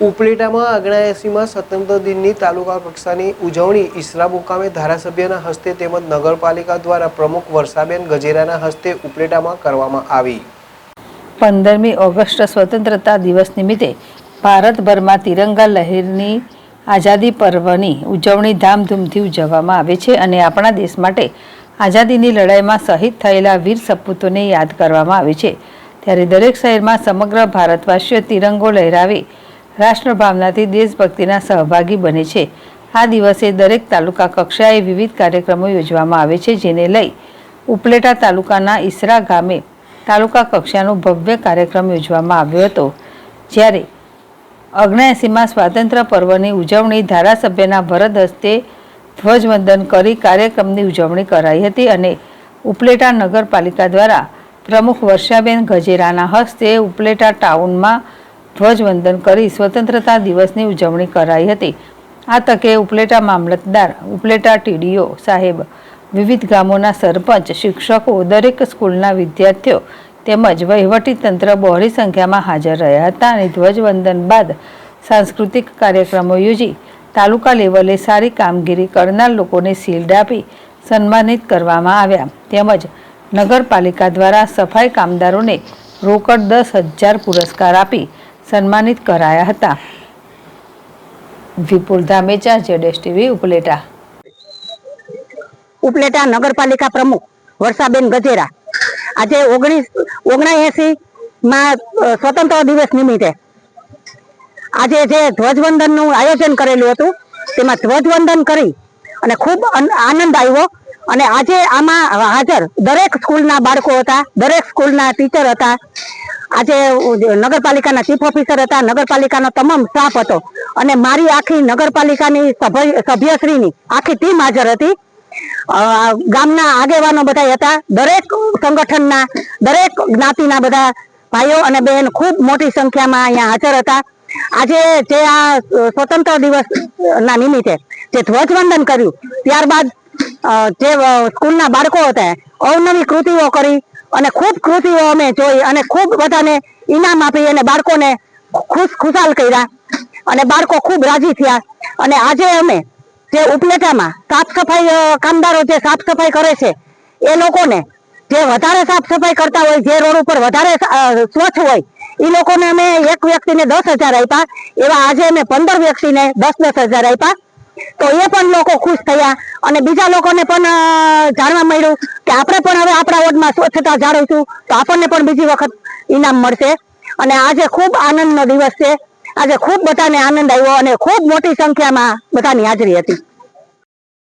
ઉપલેટામાં 79માં સ્વતંત્ર દિનની તાલુકા કક્ષાની ઉજવણી ઈસરા મુકામે ધારાસભ્યના હસ્તે તેમજ નગરપાલિકા દ્વારા પ્રમુખ વર્ષાબેન ગજેરાના હસ્તે ઉપલેટામાં કરવામાં આવી। 15મી ઓગસ્ટ સ્વતંત્રતા દિવસ નિમિત્તે ભારતભરમાં તિરંગા લહેરની આઝાદી પર્વની ઉજવણી ધામધૂમથી ઉજવવામાં આવે છે અને આપણા દેશ માટે આઝાદીની લડાઈમાં શહીદ થયેલા વીર સપૂતોને યાદ કરવામાં આવે છે। ત્યારે દરેક શહેરમાં સમગ્ર ભારતવાસીઓ તિરંગો લહેરાવી રાષ્ટ્રભાવનાથી દેશભક્તિના સહભાગી બને છે। આ દિવસે દરેક તાલુકા કક્ષાએ વિવિધ કાર્યક્રમો યોજવામાં આવે છે, જેને લઈ ઉપલેટા તાલુકાના ઈસરા ગામે તાલુકા કક્ષાનો ભવ્ય કાર્યક્રમ યોજવામાં આવ્યો હતો। જ્યારે 79માં સ્વાતંત્ર્ય પર્વની ઉજવણી ધારાસભ્યના વરદ હસ્તે ધ્વજવંદન કરી કાર્યક્રમની ઉજવણી કરાઈ હતી અને ઉપલેટા નગરપાલિકા દ્વારા પ્રમુખ વર્ષાબેન ગજેરાના હસ્તે ઉપલેટા ટાઉનમાં ધ્વજવંદન કરી સ્વતંત્રતા દિવસની ઉજવણી કરાઈ હતી। આ તકે ઉપલેટા મામલતદાર, ઉપલેટા ટીડીઓ સાહેબ, વિવિધ ગામોના સરપંચ, શિક્ષકો, દરેક સ્કૂલના વિદ્યાર્થીઓ તેમજ વહીવટીતંત્ર બહોળી સંખ્યામાં હાજર રહ્યા હતા અને ધ્વજવંદન બાદ સાંસ્કૃતિક કાર્યક્રમો યોજી તાલુકા લેવલે સારી કામગીરી કરનાર લોકોને શિલ્ડ આપી સન્માનિત કરવામાં આવ્યા। તેમજ નગરપાલિકા દ્વારા સફાઈ કામદારોને રોકડ 10,000 પુરસ્કાર આપી સન્માનિત કરાયા હતા। વિપુલ ધામેચા, ZSTV, ઉપલેટા। ઉપલેટા નગરપાલિકા પ્રમુખ વર્ષાબેન ગજેરા આજે 79માં સ્વતંત્ર દિવસ નિમિત્તે આજે જે ધ્વજવંદનનું આયોજન કરેલું હતું તેમાં ધ્વજવંદન કરી અને ખૂબ આનંદ આવ્યો અને આજે આમાં હાજર દરેક સ્કૂલના બાળકો હતા, દરેક સ્કૂલના ટીચર હતા, આજે નગરપાલિકાના ચીફ ઓફિસર હતા, નગરપાલિકાનો તમામ સ્ટાફ હતો અને મારી આખી નગરપાલિકાની સભ્યશ્રીની આખી ટીમ હાજર હતી। ગામના આગેવાનો બધા હતા, દરેક સંગઠનના, દરેક જ્ઞાતિના બધા ભાઈઓ અને બહેન ખૂબ મોટી સંખ્યામાં અહીંયા હાજર હતા। આજે જે આ સ્વતંત્ર દિવસના નિમિત્તે જે ધ્વજવંદન કર્યું ત્યારબાદ જે સ્કૂલના બાળકો હતા અવનવી કૃતિઓ કરી અને ખૂબ કૃતિઓ અમે જોઈ અને ખૂબ બધાને ઇનામ આપી અને બાળકોને ખુશાલ કર્યા અને બાળકો ખૂબ રાજી થયા। અને આજે અમે જે ઉપલેટામાં સાફ સફાઈ કામદારો જે સાફ સફાઈ કરે છે એ લોકોને જે વધારે સાફ સફાઈ કરતા હોય, જે રોડ ઉપર વધારે સ્વચ્છ હોય એ લોકોને અમે એક વ્યક્તિને 10,000 આપ્યા, એવા આજે અમે 15 વ્યક્તિને 10,000 આપ્યા। તો એ પણ લોકો ખુશ થયા અને બીજા લોકોને પણ જાણવા મળ્યું કે આપણે પણ હવે આપણા વોર્ડમાં સ્વચ્છતા જાળવીશું તો આપણને પણ બીજી વખત ઇનામ મળશે। અને આજે ખૂબ આનંદનો દિવસ છે, આજે ખૂબ બધાને આનંદ આવ્યો અને ખૂબ મોટી સંખ્યામાં બધાની હાજરી હતી।